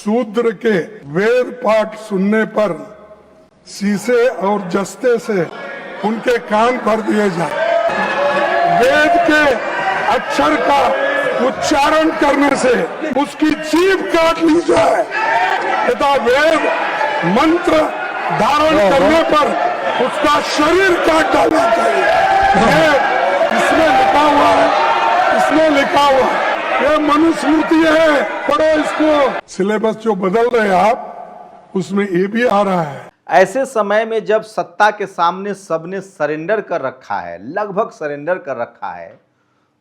शूद्र के वेद पाठ सुनने पर शीशे और जस्ते से उनके कान भर दिए जाए, वेद के अक्षर का उच्चारण करने से उसकी जीभ काट ली जाए तथा वेद मंत्र धारण करने पर उसका शरीर काट डालना चाहिए। ये इसमें लिखा हुआ है, इसमें लिखा हुआ है, ये मनुस्मृति है, पढ़ो इसको। सिलेबस जो बदल रहे हैं आप, उसमें ये भी आ रहा है। ऐसे समय में जब सत्ता के सामने सबने सरेंडर कर रखा है, लगभग सरेंडर कर रखा है,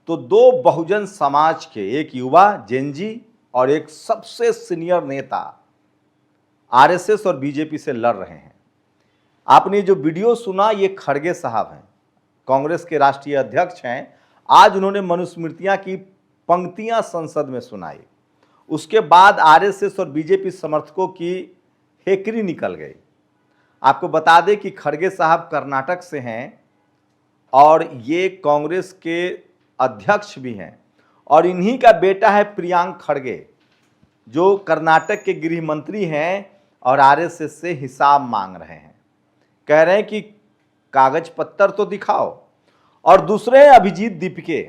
तो दो बहुजन समाज के, एक युवा जेनजी और एक सबसे सीनियर नेता आरएसएस और बीजेपी से लड़ रहे हैं। आपने जो वीडियो सुना, ये खड़गे साहब हैं, कांग्रेस के राष्ट्रीय अध्यक्ष हैं। आज उन्होंने मनुस्मृतियां की पंक्तियां संसद में सुनाई। उसके बाद आरएसएस और बीजेपी समर्थकों की हेकरी निकल गई। आपको बता दें कि खड़गे साहब कर्नाटक से हैं और ये कांग्रेस के अध्यक्ष भी हैं, और इन्हीं का बेटा है प्रियांक खड़गे, जो कर्नाटक के गृह मंत्री हैं और आरएसएस से हिसाब मांग रहे हैं। कह रहे हैं कि कागज पत्तर तो दिखाओ। और दूसरे हैं अभिजीत दीपके।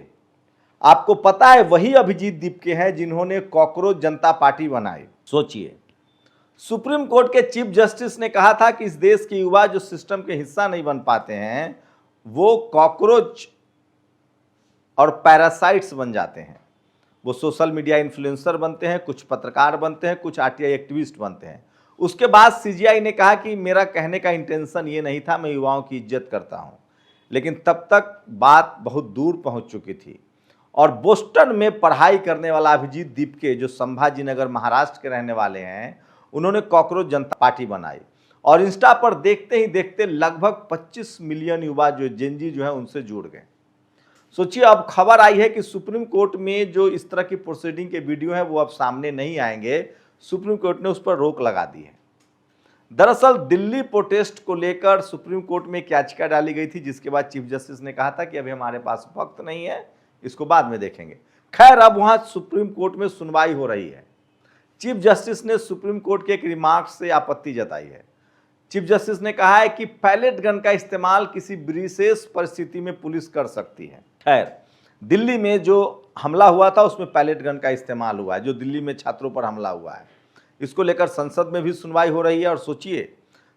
आपको पता है वही अभिजीत दीपके हैं जिन्होंने कॉकरोच जनता पार्टी बनाई। सोचिए, सुप्रीम कोर्ट के चीफ जस्टिस ने कहा था कि इस देश के युवा जो सिस्टम के हिस्सा नहीं बन पाते हैं, वो कॉकरोच और पैरासाइट्स बन जाते हैं। वो सोशल मीडिया इन्फ्लुएंसर बनते हैं, कुछ पत्रकार बनते हैं, कुछ आरटीआई एक्टिविस्ट बनते हैं। उसके बाद सीजीआई ने कहा कि मेरा कहने का इंटेंशन ये नहीं था, मैं युवाओं की इज्जत करता हूं। लेकिन तब तक बात बहुत दूर पहुंच चुकी थी। और बोस्टन में पढ़ाई करने वाला अभिजीत दीपके, जो संभाजीनगर महाराष्ट्र के रहने वाले हैं, उन्होंने कॉकरोच जनता पार्टी बनाई और इंस्टा पर देखते ही देखते लगभग 25 मिलियन युवा जो जेनजी जो है उनसे जुड़ गए। सोचिए, अब खबर आई है कि सुप्रीम कोर्ट में जो इस तरह की प्रोसीडिंग के वीडियो हैं वो अब सामने नहीं आएंगे। सुप्रीम कोर्ट ने उस पर रोक लगा दी है। दरअसल दिल्ली प्रोटेस्ट को लेकर सुप्रीम कोर्ट में एक याचिका डाली गई थी, जिसके बाद चीफ जस्टिस ने कहा था कि अभी हमारे पास वक्त नहीं है, इसको बाद में देखेंगे। खैर, अब वहां सुप्रीम कोर्ट में सुनवाई हो रही है। चीफ जस्टिस ने सुप्रीम कोर्ट के एक रिमार्क से आपत्ति जताई है। चीफ जस्टिस ने कहा है कि पैलेट गन का इस्तेमाल किसी विशेष परिस्थिति में पुलिस कर सकती है। खैर, दिल्ली में जो हमला हुआ था उसमें पैलेट गन का इस्तेमाल हुआ है, जो दिल्ली में छात्रों पर हमला हुआ है। इसको लेकर संसद में भी सुनवाई हो रही है। और सोचिए,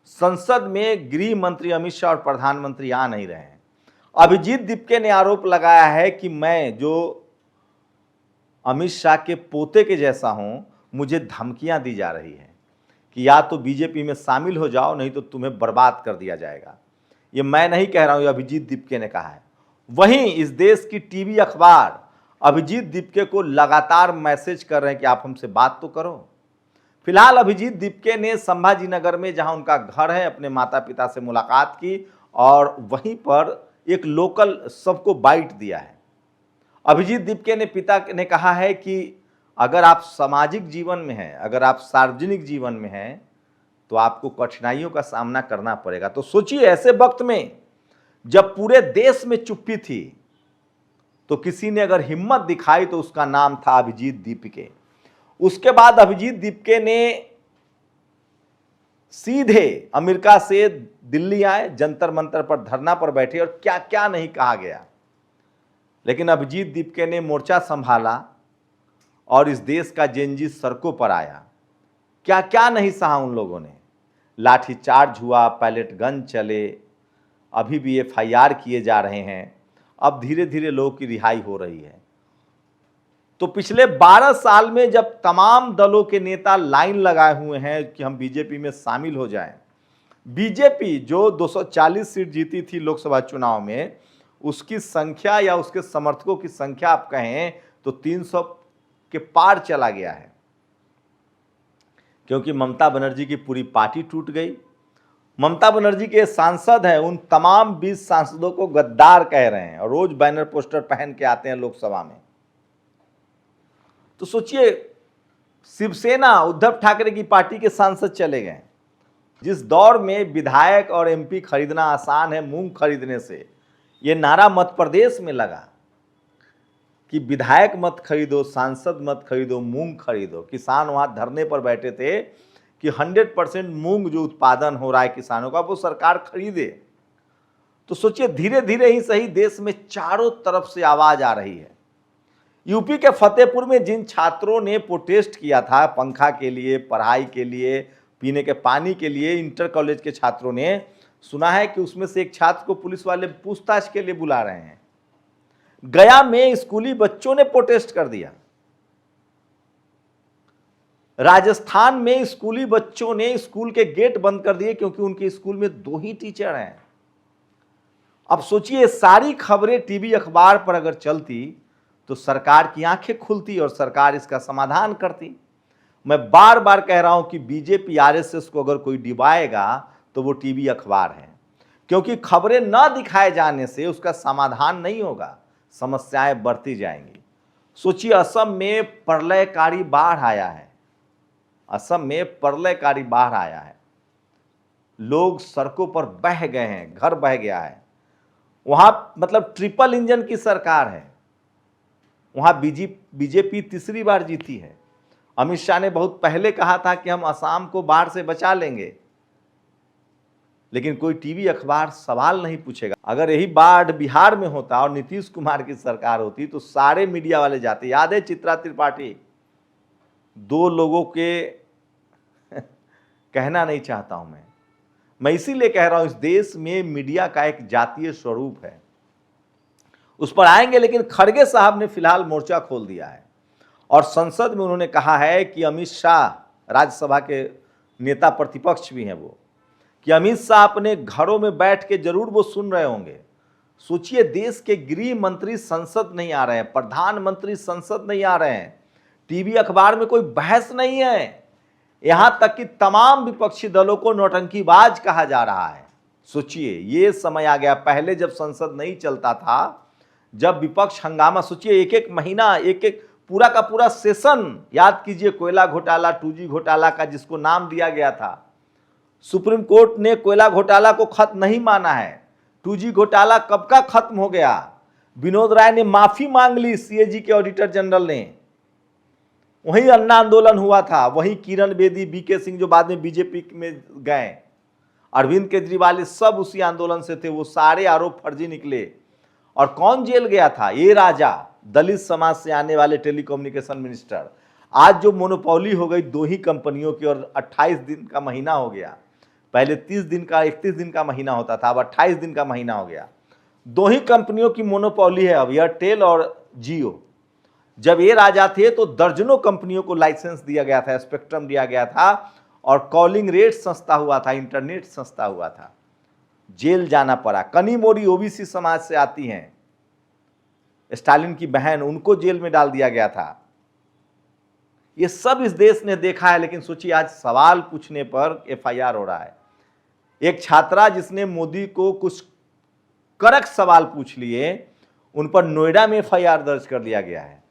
संसद में गृह मंत्री अमित शाह और प्रधानमंत्री आ नहीं रहे हैं। अभिजीत दीपके ने आरोप लगाया है कि मैं जो अमित शाह के पोते के जैसा हूं, मुझे धमकियां दी जा रही हैं कि या तो बीजेपी में शामिल हो जाओ, नहीं तो तुम्हें बर्बाद कर दिया जाएगा। ये मैं नहीं कह रहा हूं, ये अभिजीत दीपके ने कहा है। वहीं इस देश की टीवी अखबार अभिजीत दीपके को लगातार मैसेज कर रहे हैं कि आप हमसे बात तो करो। फिलहाल अभिजीत दीपके ने संभाजीनगर में, जहां उनका घर है, अपने माता पिता से मुलाकात की और वहीं पर एक लोकल सबको बाइट दिया है। अभिजीत दीपके ने पिता ने कहा है कि अगर आप सामाजिक जीवन में हैं, अगर आप सार्वजनिक जीवन में हैं, तो आपको कठिनाइयों का सामना करना पड़ेगा। तो सोचिए, ऐसे वक्त में जब पूरे देश में चुप्पी थी, तो किसी ने अगर हिम्मत दिखाई तो उसका नाम था अभिजीत दीपके। उसके बाद अभिजीत दीपके ने सीधे अमेरिका से दिल्ली आए, जंतर मंतर पर धरना पर बैठे और क्या क्या नहीं कहा गया। लेकिन अभिजीत दीपके ने मोर्चा संभाला और इस देश का जेनजी सड़कों पर आया। क्या क्या नहीं सहा उन लोगों ने। लाठीचार्ज हुआ, पैलेट गन चले, अभी भी एफआईआर किए जा रहे हैं। अब धीरे धीरे लोगों की रिहाई हो रही है। तो पिछले 12 साल में जब तमाम दलों के नेता लाइन लगाए हुए हैं कि हम बीजेपी में शामिल हो जाएं, बीजेपी जो 240 सीट जीती थी लोकसभा चुनाव में, उसकी संख्या या उसके समर्थकों की संख्या आप कहें तो 300 के पार चला गया है, क्योंकि ममता बनर्जी की पूरी पार्टी टूट गई। ममता बनर्जी के सांसद हैं, उन तमाम 20 सांसदों को गद्दार कह रहे हैं और रोज बैनर पोस्टर पहन के आते हैं लोकसभा में। तो सोचिए, शिवसेना उद्धव ठाकरे की पार्टी के सांसद चले गए। जिस दौर में विधायक और एमपी खरीदना आसान है मूंग खरीदने से, ये नारा मध्य प्रदेश में लगा। कि विधायक मत खरीदो, सांसद मत खरीदो, मूंग खरीदो। किसान वहां धरने पर बैठे थे कि 100% मूंग जो उत्पादन हो रहा है किसानों का वो सरकार खरीदे। तो सोचिए, धीरे धीरे ही सही देश में चारों तरफ से आवाज आ रही है। यूपी के फतेहपुर में जिन छात्रों ने प्रोटेस्ट किया था पंखा के लिए, पढ़ाई के लिए, पीने के पानी के लिए, इंटर कॉलेज के छात्रों ने, सुना है कि उसमें से एक छात्र को पुलिस वाले पूछताछ के लिए बुला रहे हैं। गया में स्कूली बच्चों ने प्रोटेस्ट कर दिया। राजस्थान में स्कूली बच्चों ने स्कूल के गेट बंद कर दिए क्योंकि उनके स्कूल में 2 ही टीचर हैं। अब सोचिए, सारी खबरें टीवी अखबार पर अगर चलती तो सरकार की आंखें खुलती और सरकार इसका समाधान करती। मैं बार बार कह रहा हूं कि बीजेपी आरएसएस को अगर कोई डिबाएगा तो वो टीवी अखबार है, क्योंकि खबरें न दिखाए जाने से उसका समाधान नहीं होगा, समस्याएं बढ़ती जाएंगी। सोचिए, असम में प्रलयकारी बाढ़ आया है। असम में प्रलयकारी बाढ़ आया है, लोग सड़कों पर बह गए हैं, घर बह गया है। वहां मतलब ट्रिपल इंजन की सरकार है। वहां बीजेपी तीसरी बार जीती है। अमित शाह ने बहुत पहले कहा था कि हम असम को बाढ़ से बचा लेंगे, लेकिन कोई टीवी अखबार सवाल नहीं पूछेगा। अगर यही बाढ़ बिहार में होता और नीतीश कुमार की सरकार होती तो सारे मीडिया वाले जाते। याद है चित्रा त्रिपाठी, 2 लोगों के कहना नहीं चाहता हूं मैं इसीलिए कह रहा हूं, इस देश में मीडिया का एक जातीय स्वरूप है, उस पर आएंगे। लेकिन खड़गे साहब ने फिलहाल मोर्चा खोल दिया है और संसद में उन्होंने कहा है कि अमित शाह, राज्यसभा के नेता प्रतिपक्ष भी हैं वो, कि अमित शाह अपने घरों में बैठ के जरूर वो सुन रहे होंगे। सोचिए, देश के गृह मंत्री संसद नहीं आ रहे हैं, प्रधानमंत्री संसद नहीं आ रहे हैं, टीवी अखबार में कोई बहस नहीं है, यहां तक कि तमाम विपक्षी दलों को नौटंकीबाज कहा जा रहा है। सोचिए, ये समय आ गया। पहले जब संसद नहीं चलता था, जब विपक्ष हंगामा, सोचिए एक एक महीना, एक एक पूरा का पूरा सेशन, याद कीजिए कोयला घोटाला, 2G घोटाला का जिसको नाम दिया गया था। सुप्रीम कोर्ट ने कोयला घोटाला को खत्म नहीं माना है। 2G घोटाला कब का खत्म हो गया। विनोद राय ने माफी मांग ली, सीएजी के ऑडिटर जनरल ने। वहीं अन्ना आंदोलन हुआ था, वहीं किरण बेदी, बीके सिंह जो बाद में बीजेपी में गए, अरविंद केजरीवाल, सब उसी आंदोलन से थे। वो सारे आरोप फर्जी निकले। और कौन जेल गया था? ये राजा, दलित समाज से आने वाले टेलीकम्युनिकेशन मिनिस्टर। आज जो मोनोपोली हो गई 2 ही कंपनियों की और 28 दिन का महीना हो गया। पहले 30 दिन का, 31 दिन का महीना होता था, अब 28 दिन का महीना हो गया। 2 ही कंपनियों की मोनोपोली है अब, एयरटेल और जियो। जब ये राजा थे तो दर्जनों कंपनियों को लाइसेंस दिया गया था, स्पेक्ट्रम दिया गया था और कॉलिंग रेट सस्ता हुआ था, इंटरनेट सस्ता हुआ था। जेल जाना पड़ा। कनी मोरी ओबीसी समाज से आती हैं, स्टालिन की बहन, उनको जेल में डाल दिया गया था। ये सब इस देश ने देखा है। लेकिन सोचिए, आज सवाल पूछने पर एफआईआर हो रहा है। एक छात्रा जिसने मोदी को कुछ कड़क सवाल पूछ लिए, उन पर नोएडा में एफआईआर दर्ज कर लिया गया है।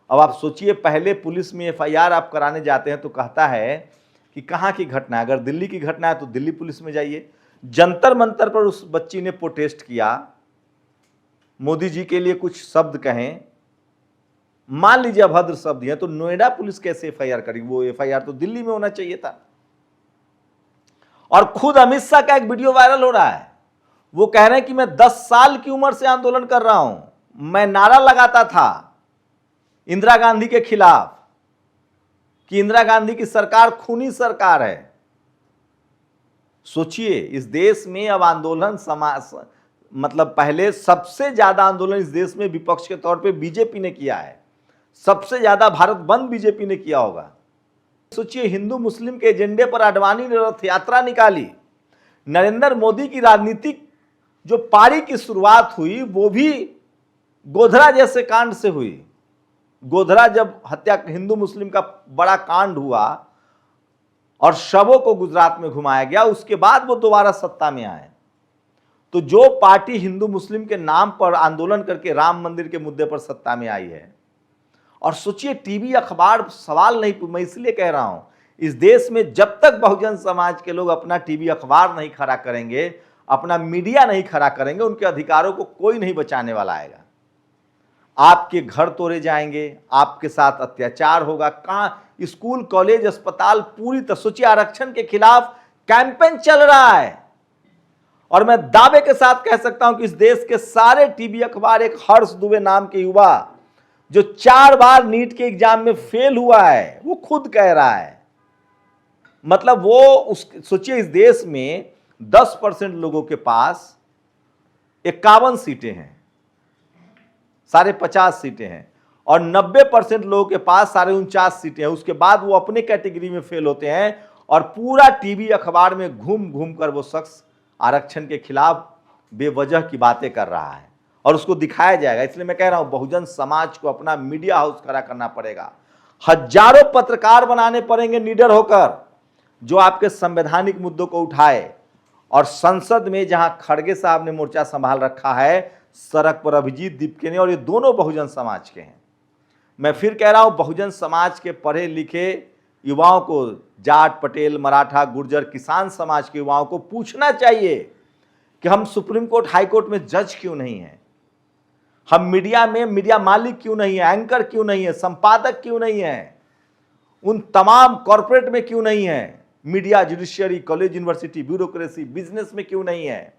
अब आप सोचिए, पहले पुलिस में एफआईआर आप कराने जाते हैं तो कहता है कि कहाँ की घटना है। अगर दिल्ली की घटना है तो दिल्ली पुलिस में जाइए। जंतर मंतर पर उस बच्ची ने प्रोटेस्ट किया, मोदी जी के लिए कुछ शब्द कहें, मान लीजिए अभद्र शब्द हैं, तो नोएडा पुलिस कैसे एफआईआर करेगी? वो एफआईआर तो दिल्ली में होना चाहिए था। और खुद अमित शाह का एक वीडियो वायरल हो रहा है। वो कह रहे हैं कि मैं 10 साल की उम्र से आंदोलन कर रहा हूं, मैं नारा लगाता था इंदिरा गांधी के खिलाफ कि इंदिरा गांधी की सरकार खूनी सरकार है। सोचिए, इस देश में अब आंदोलन समाज, मतलब पहले सबसे ज्यादा आंदोलन इस देश में विपक्ष के तौर पे बीजेपी ने किया है। सबसे ज्यादा भारत बंद बीजेपी ने किया होगा। सोचिए, हिंदू मुस्लिम के एजेंडे पर आडवाणी ने रथ यात्रा निकाली। नरेंद्र मोदी की राजनीतिक जो पारी की शुरुआत हुई वो भी गोधरा जैसे कांड से हुई। गोधरा जब हत्या, हिंदू मुस्लिम का बड़ा कांड हुआ और शवों को गुजरात में घुमाया गया, उसके बाद वो दोबारा सत्ता में आए। तो जो पार्टी हिंदू मुस्लिम के नाम पर आंदोलन करके राम मंदिर के मुद्दे पर सत्ता में आई है, और सोचिए टीवी अखबार सवाल नहीं, मैं इसलिए कह रहा हूं, इस देश में जब तक बहुजन समाज के लोग अपना टीवी अखबार नहीं खड़ा करेंगे, अपना मीडिया नहीं खड़ा करेंगे, उनके अधिकारों को कोई नहीं बचाने वाला आएगा। आपके घर तोड़े जाएंगे, आपके साथ अत्याचार होगा। कहाँ स्कूल, कॉलेज, अस्पताल पूरी तरह, सोचिए आरक्षण के खिलाफ कैंपेन चल रहा है। और मैं दावे के साथ कह सकता हूं कि इस देश के सारे टीवी अखबार एक हर्ष दुबे नाम के युवा जो 4 बार नीट के एग्जाम में फेल हुआ है, वो खुद कह रहा है, मतलब वो उस, सोचिए इस देश में 10% लोगों के पास 51 सीटें हैं, 50.5 सीटें हैं, और 90% लोगों के पास 49.5 सीटें हैं। उसके बाद वो अपने कैटेगरी में फेल होते हैं और पूरा टीवी अखबार में घूम घूम कर वो शख्स आरक्षण के खिलाफ बेवजह की बातें कर रहा है और उसको दिखाया जाएगा। इसलिए मैं कह रहा हूं बहुजन समाज को अपना मीडिया हाउस खड़ा करना पड़ेगा। हजारों पत्रकार बनाने पड़ेंगे निडर होकर, जो आपके संवैधानिक मुद्दों को उठाए। और संसद में जहां खड़गे साहब ने मोर्चा संभाल रखा है, सड़क पर अभिजीत दीपके ने, और ये दोनों बहुजन समाज के हैं। मैं फिर कह रहा हूं बहुजन समाज के पढ़े लिखे युवाओं को, जाट, पटेल, मराठा, गुर्जर, किसान समाज के युवाओं को पूछना चाहिए कि हम सुप्रीम कोर्ट, हाई कोर्ट में जज क्यों नहीं है, हम मीडिया में मीडिया मालिक क्यों नहीं है, एंकर क्यों नहीं है, संपादक क्यों नहीं है, उन तमाम कॉर्पोरेट में क्यों नहीं है, media, judiciary, college, university, bureaucracy, business में क्यों नहीं है,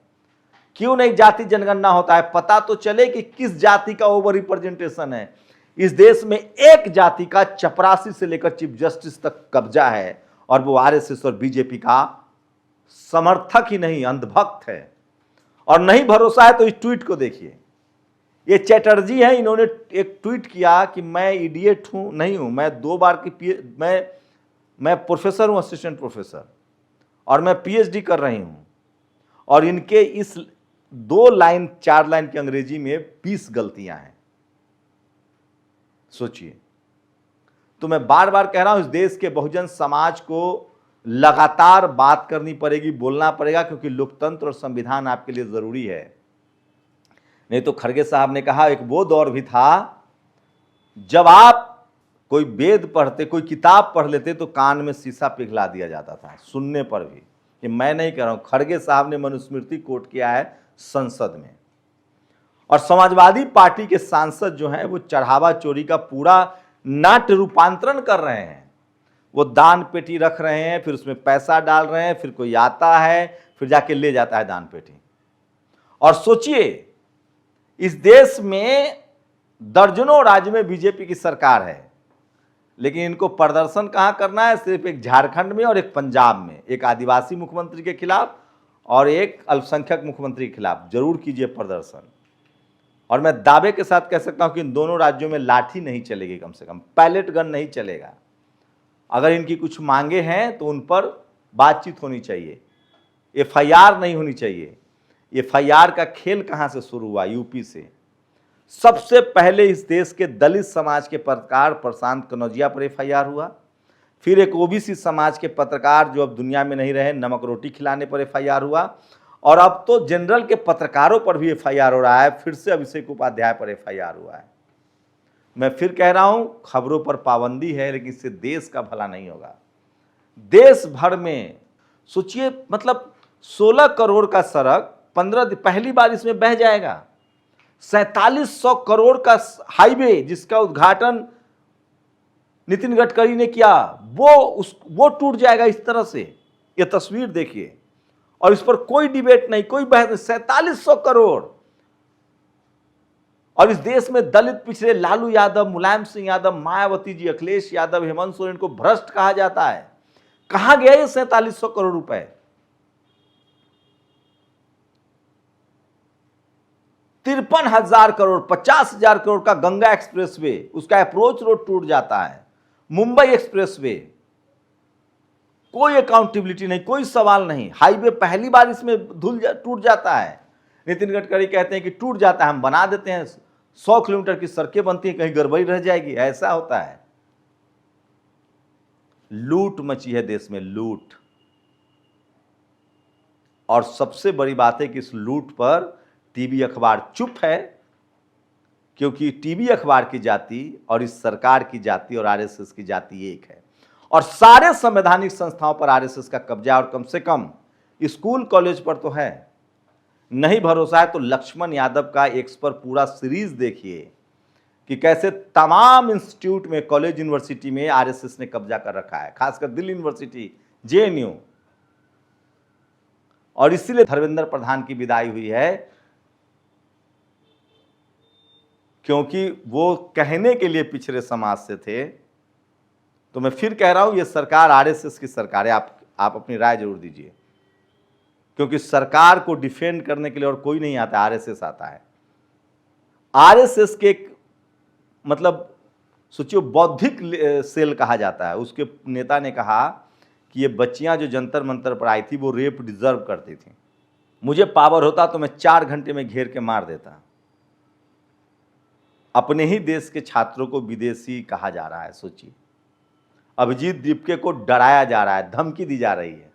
क्यों नहीं जाति जनगणना होता है, पता तो चले कि किस जाति का ओवर रिप्रेजेंटेशन है। इस देश में एक जाति का चपरासी से लेकर चीफ जस्टिस तक कब्जा है और वो आरएसएस और बीजेपी का समर्थक ही नहीं, अंधभक्त है। और नहीं भरोसा है तो इस ट्वीट को देखिए, ये चैटर्जी हैं, इन्होंने एक ट्वीट किया कि मैं इडियट हूं, नहीं हूं, मैं 2 बार की मैं प्रोफेसर हूं, असिस्टेंट प्रोफेसर, और मैं पीएचडी कर रही हूं, और इनके इस 2 लाइन 4 लाइन की अंग्रेजी में 20 गलतियां हैं। सोचिए। तो मैं बार बार कह रहा हूं इस देश के बहुजन समाज को लगातार बात करनी पड़ेगी, बोलना पड़ेगा, क्योंकि लोकतंत्र और संविधान आपके लिए जरूरी है। नहीं तो खड़गे साहब ने कहा एक वो दौर भी था जब आप कोई वेद पढ़ते, कोई किताब पढ़ लेते तो कान में शीशा पिघला दिया जाता था सुनने पर भी। ये मैं नहीं कह रहा हूं, खड़गे साहब ने मनुस्मृति कोट किया है संसद में। और समाजवादी पार्टी के सांसद जो हैं वो चढ़ावा चोरी का पूरा नाट्य रूपांतरण कर रहे हैं। वो दान पेटी रख रहे हैं, फिर उसमें पैसा डाल रहे हैं, फिर कोई आता है, फिर जाके ले जाता है दान पेटी। और सोचिए इस देश में दर्जनों राज्य में बीजेपी की सरकार है, लेकिन इनको प्रदर्शन कहां करना है? सिर्फ एक झारखंड में और एक पंजाब में, एक आदिवासी मुख्यमंत्री के खिलाफ और एक अल्पसंख्यक मुख्यमंत्री के खिलाफ। जरूर कीजिए प्रदर्शन। और मैं दावे के साथ कह सकता हूं कि इन दोनों राज्यों में लाठी नहीं चलेगी, कम से कम पैलेट गन नहीं चलेगा। अगर इनकी कुछ मांगे हैं तो उन पर बातचीत होनी चाहिए, एफआईआर नहीं होनी चाहिए। एफआईआर का खेल कहां से शुरू हुआ? यूपी से। सबसे पहले इस देश के दलित समाज के पत्रकार प्रशांत कनौजिया पर एफआईआर हुआ, फिर एक ओबीसी समाज के पत्रकार जो अब दुनिया में नहीं रहे, नमक रोटी खिलाने पर एफआईआर हुआ, और अब तो जनरल के पत्रकारों पर भी एफआईआर हो रहा है। फिर से अभिषेक उपाध्याय पर एफआईआर हुआ है। मैं फिर कह रहा हूं खबरों पर पाबंदी है, लेकिन इससे देश का भला नहीं होगा। देश भर में सोचिए, मतलब 16 करोड़ का सड़क 15 दिन पहली बार इसमें बह जाएगा। 4700 करोड़ का हाईवे जिसका उद्घाटन नितिन गडकरी ने किया, वो टूट जाएगा इस तरह से। ये तस्वीर देखिए, और इस पर कोई डिबेट नहीं, कोई बहस नहीं। 4700 करोड़। और इस देश में दलित पिछड़े लालू यादव, मुलायम सिंह यादव, मायावती जी, अखिलेश यादव, हेमंत सोरेन को भ्रष्ट कहा जाता है। कहां गया ये 4700 करोड़ रुपए? 53,000 करोड़, 50,000 करोड़ का गंगा एक्सप्रेसवे, उसका अप्रोच रोड टूट जाता है। मुंबई एक्सप्रेसवे, कोई अकाउंटेबिलिटी नहीं, कोई सवाल नहीं। हाईवे पहली बार इसमें टूट जाता है। नितिन गडकरी कहते हैं कि टूट जाता है, हम बना देते हैं। 100 किलोमीटर की सड़कें बनती हैं, कहीं गड़बड़ी रह जाएगी, ऐसा होता है। लूट मची है देश में, लूट। और सबसे बड़ी बात है कि इस लूट पर टीवी अखबार चुप है, क्योंकि टीवी अखबार की जाति और इस सरकार की जाति और आरएसएस की जाति एक है। और सारे संवैधानिक संस्थाओं पर आरएसएस का कब्जा, और कम से कम स्कूल कॉलेज पर तो है। नहीं भरोसा है तो लक्ष्मण यादव का एक्स पर पूरा सीरीज देखिए, कि कैसे तमाम इंस्टीट्यूट में, कॉलेज, यूनिवर्सिटी में आरएसएस ने कब्जा कर रखा है, खासकर दिल्ली यूनिवर्सिटी, जेएनयू। और इसीलिए धर्मेंद्र प्रधान की विदाई हुई है, क्योंकि वो कहने के लिए पिछड़े समाज से थे। तो मैं फिर कह रहा हूं, ये सरकार आरएसएस की सरकार है। आप अपनी राय जरूर दीजिए, क्योंकि सरकार को डिफेंड करने के लिए और कोई नहीं आता, आरएसएस आता है। आरएसएस के एक मतलब सोचिए बौद्धिक सेल कहा जाता है। उसके नेता ने कहा कि ये बच्चियां जो जंतर मंतर पर आई थी वो रेप डिजर्व करती थी। मुझे पावर होता तो मैं 4 घंटे में घेर के मार देता। अपने ही देश के छात्रों को विदेशी कहा जा रहा है। सोचिए, अभिजीत दीपके को डराया जा रहा है, धमकी दी जा रही है।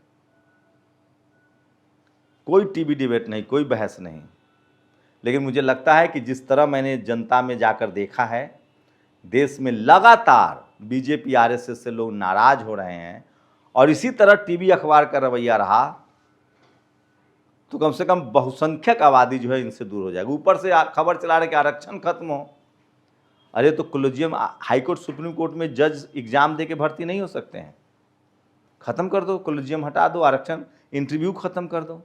कोई टीवी डिबेट नहीं, कोई बहस नहीं। लेकिन मुझे लगता है कि जिस तरह मैंने जनता में जाकर देखा है, देश में लगातार बीजेपी आरएसएस से लोग नाराज हो रहे हैं, और इसी तरह टीवी अखबार का रवैया रहा तो कम से कम बहुसंख्यक आबादी जो है इनसे दूर हो जाएगी। ऊपर से खबर चला रहे कि आरक्षण खत्म हो। अरे तो कॉलेजियम, हाईकोर्ट, सुप्रीम कोर्ट में जज एग्जाम दे के भर्ती नहीं हो सकते हैं? खत्म कर दो, कॉलेजियम हटा दो, आरक्षण, इंटरव्यू खत्म कर दो,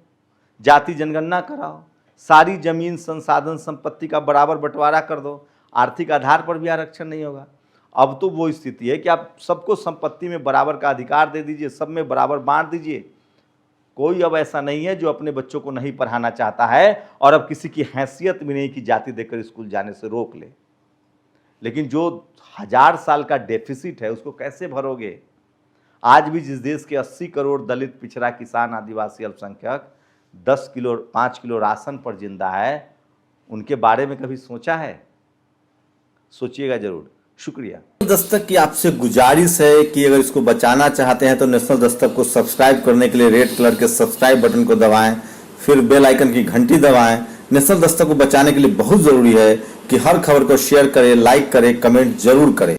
जाति जनगणना कराओ, सारी जमीन, संसाधन, संपत्ति का बराबर बंटवारा कर दो, आर्थिक आधार पर भी आरक्षण नहीं होगा। अब तो वो स्थिति है कि आप सबको संपत्ति में बराबर का अधिकार दे दीजिए, सब में बराबर बांट दीजिए। कोई अब ऐसा नहीं है जो अपने बच्चों को नहीं पढ़ाना चाहता है, और अब किसी की हैसियत भी नहीं कि जाति देकर स्कूल जाने से रोक ले। लेकिन जो 1000 साल का डेफिसिट है उसको कैसे भरोगे? आज भी जिस देश के 80 करोड़ दलित, पिछड़ा, किसान, आदिवासी, अल्पसंख्यक 10 किलो, 5 किलो राशन पर जिंदा है, उनके बारे में कभी सोचा है? सोचिएगा जरूर। शुक्रिया। दस्तक की आपसे गुजारिश है कि अगर इसको बचाना चाहते हैं तो नेशनल दस्तक को सब्सक्राइब करने के लिए रेड कलर के सब्सक्राइब बटन को दबाएं, फिर बेल आइकन की घंटी दबाएं। नेशनल दस्तक को बचाने के लिए बहुत जरूरी है कि हर खबर को शेयर करें, लाइक करें, कमेंट जरूर करें।